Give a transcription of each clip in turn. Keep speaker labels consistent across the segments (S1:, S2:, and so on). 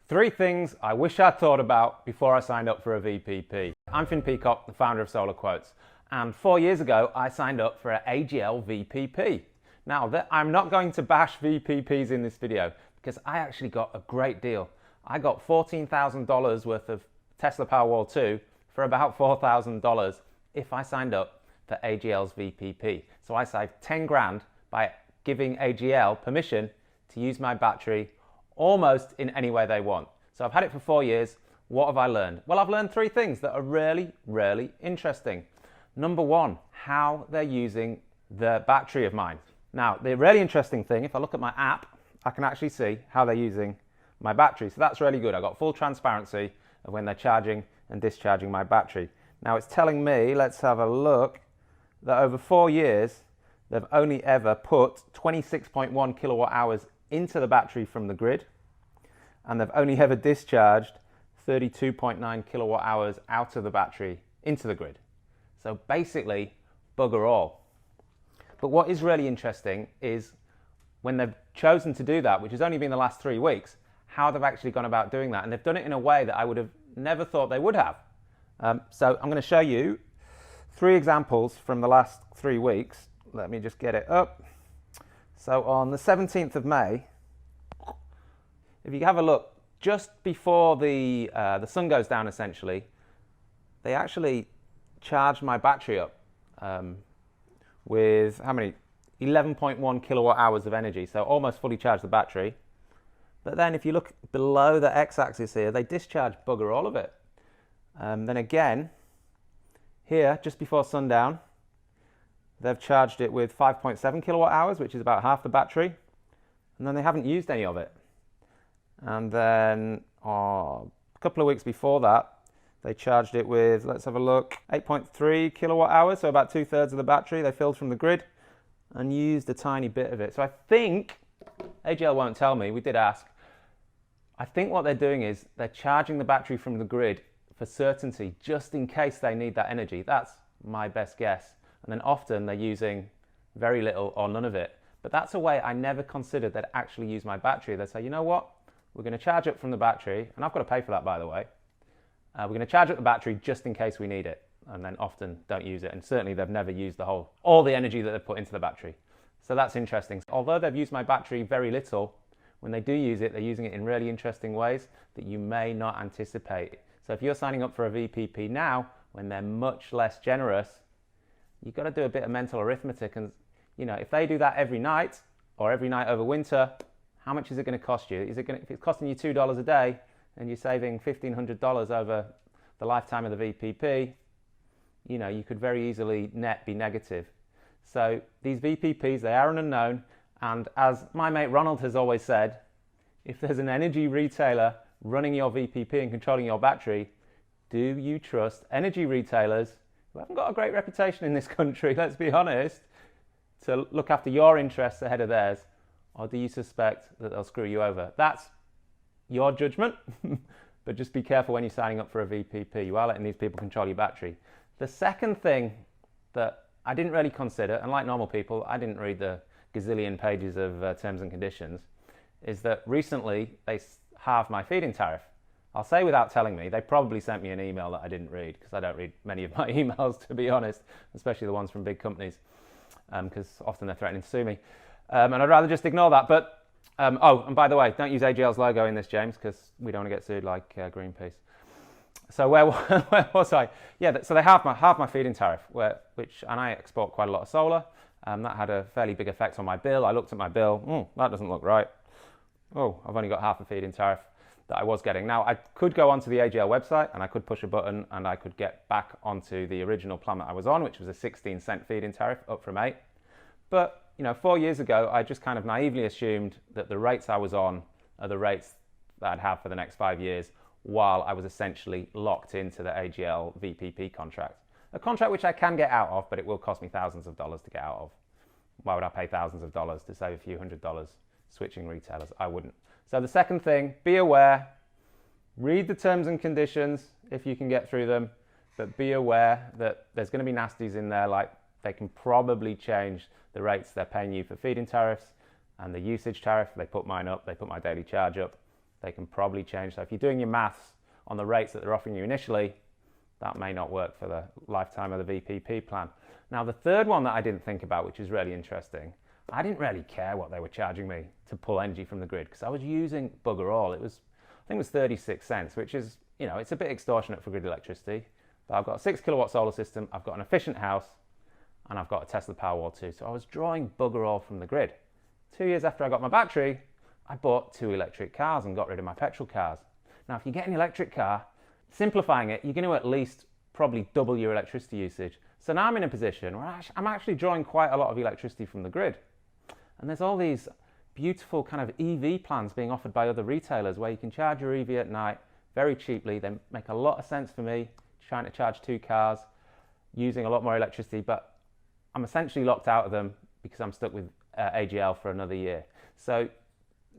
S1: Three things I wish I'd thought about before I signed up for a VPP. I'm Finn Peacock, the founder of Solar Quotes, and 4 years ago I signed up for an AGL VPP. Now, I'm not going to bash VPPs in this video because I actually got a great deal. I got $14,000 worth of Tesla Powerwall 2 for about $4,000 if I signed up for AGL's VPP. So I saved 10 grand by giving AGL permission to use my battery almost in any way they want. So I've had it for 4 years. What have I learned? Well, I've learned three things that are really interesting. Number one, how they're using the battery of mine. Now, the really interesting thing, if I look at my app, I can actually see how they're using my battery. So that's really good. I've got full transparency of when they're charging and discharging my battery. Now it's telling me, let's have a look, that over 4 years, they've only ever put 26.1 kilowatt hours into the battery from the grid, and they've only ever discharged 32.9 kilowatt hours out of the battery into the grid. So basically, bugger all. But what is really interesting is when they've chosen to do that, which has only been the last 3 weeks, how they've actually gone about doing that. And they've done it in a way that I would have never thought they would have. So I'm going to show you 3 examples from the last 3 weeks. Let me just get it up. So on the 17th of May, if you have a look, just before the sun goes down essentially, they actually charged my battery up with how many? 11.1 kilowatt hours of energy, so almost fully charged the battery. But then if you look below the x-axis here, they discharge bugger all of it. Then again, here, just before sundown, they've charged it with 5.7 kilowatt hours, which is about half the battery, and then they haven't used any of it. And then a couple of weeks before that, they charged it with, let's have a look, 8.3 kilowatt hours, so about 2/3 of the battery they filled from the grid and used a tiny bit of it. So I think, AGL won't tell me, we did ask, I think what they're doing is they're charging the battery from the grid for certainty, just in case they need that energy. That's my best guess. And then often they're using very little or none of it. But that's a way I never considered they'd actually use my battery. They'd say, you know what? We're going to charge up from the battery, and I've got to pay for that, by the way. We're going to charge up the battery just in case we need it, and then often don't use it. And certainly they've never used all the energy that they've put into the battery. So that's interesting. Although they've used my battery very little, when they do use it, they're using it in really interesting ways that you may not anticipate. So if you're signing up for a VPP now, when they're much less generous, you've got to do a bit of mental arithmetic. And you know, if they do that every night or every night over winter, how much is it going to cost you? If it's costing you $2 a day and you're saving $1,500 over the lifetime of the VPP, you know, you could very easily net be negative. So these VPPs, they are an unknown. And as my mate Ronald has always said, if there's an energy retailer running your VPP and controlling your battery, do you trust energy retailers who haven't got a great reputation in this country, let's be honest, to look after your interests ahead of theirs? Or do you suspect that they'll screw you over? That's your judgment, but just be careful when you're signing up for a VPP. You are letting these people control your battery. The second thing that I didn't really consider, and like normal people, I didn't read the gazillion pages of terms and conditions, is that recently they halved my feed-in tariff. I'll say without telling me, they probably sent me an email that I didn't read, because I don't read many of my emails, to be honest, especially the ones from big companies, because often they're threatening to sue me. And I'd rather just ignore that. But oh, and by the way, don't use AGL's logo in this, James, because we don't want to get sued like Greenpeace. So where was I? Yeah, so they halved my feed-in tariff, and I export quite a lot of solar. That had a fairly big effect on my bill. I looked at my bill. That doesn't look right. Oh, I've only got half a feed-in tariff that I was getting. Now, I could go onto the AGL website and I could push a button and I could get back onto the original plan that I was on, which was a 16-cent feed-in tariff, up from 8. But you know, 4 years ago, I just kind of naively assumed that the rates I was on are the rates that I'd have for the next 5 years, while I was essentially locked into the AGL VPP contract. A contract which I can get out of, but it will cost me thousands of dollars to get out of. Why would I pay thousands of dollars to save a few $100s switching retailers? I wouldn't. So the second thing, be aware, read the terms and conditions if you can get through them, but be aware that there's going to be nasties in there, like they can probably change the rates they're paying you for feed-in tariffs and the usage tariff. They put mine up, they put my daily charge up. they can probably change. So if you're doing your maths on the rates that they're offering you initially, that may not work for the lifetime of the VPP plan. Now, the third one that I didn't think about, which is really interesting, I didn't really care what they were charging me to pull energy from the grid because I was using bugger all. I think it was 36 cents, which is, it's a bit extortionate for grid electricity. But I've got a 6 kilowatt solar system, I've got an efficient house, and I've got a Tesla Powerwall 2. So I was drawing bugger all from the grid. 2 years after I got my battery, I bought 2 electric cars and got rid of my petrol cars. Now, if you get an electric car, simplifying it, you're going to at least probably double your electricity usage. So now I'm in a position where I'm actually drawing quite a lot of electricity from the grid. And there's all these beautiful kind of EV plans being offered by other retailers where you can charge your EV at night very cheaply. They make a lot of sense for me, trying to charge 2 cars, using a lot more electricity, but I'm essentially locked out of them because I'm stuck with AGL for another year. So,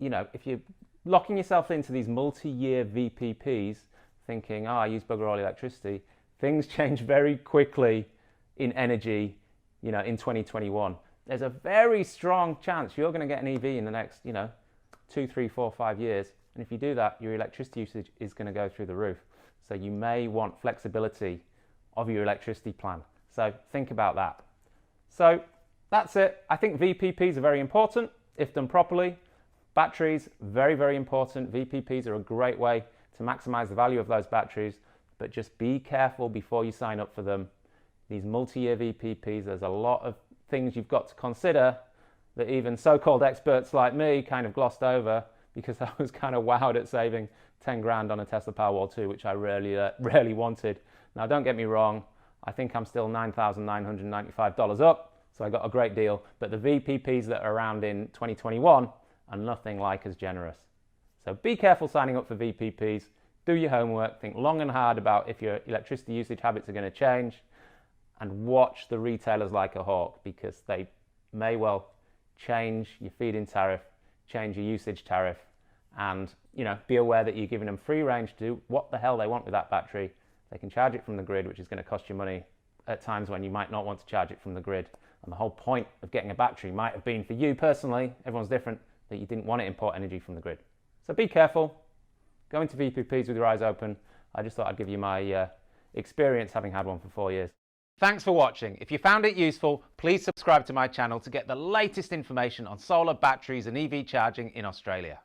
S1: if you're locking yourself into these multi-year VPPs, thinking, I use bugger all electricity, things change very quickly in energy, in 2021. There's a very strong chance you're going to get an EV in the next, 2, 3, 4, 5 years. And if you do that, your electricity usage is going to go through the roof. So you may want flexibility of your electricity plan. So think about that. So that's it. I think VPPs are very important if done properly. Batteries, very, very important. VPPs are a great way to maximize the value of those batteries, but just be careful before you sign up for them. These multi-year VPPs, there's a lot of things you've got to consider that even so-called experts like me kind of glossed over because I was kind of wowed at saving 10 grand on a Tesla Powerwall 2, which I rarely wanted. Now, don't get me wrong, I think I'm still $9,995 up, so I got a great deal, but the VPPs that are around in 2021 are nothing like as generous. So be careful signing up for VPPs, do your homework, think long and hard about if your electricity usage habits are going to change, and watch the retailers like a hawk because they may well change your feed-in tariff, change your usage tariff, and be aware that you're giving them free range to do what the hell they want with that battery. They can charge it from the grid, which is going to cost you money at times when you might not want to charge it from the grid. And the whole point of getting a battery might have been for you personally, everyone's different, that you didn't want to import energy from the grid. So be careful. Go into VPPs with your eyes open. I just thought I'd give you my experience having had one for 4 years. Thanks for watching. If you found it useful, please subscribe to my channel to get the latest information on solar, batteries and EV charging in Australia.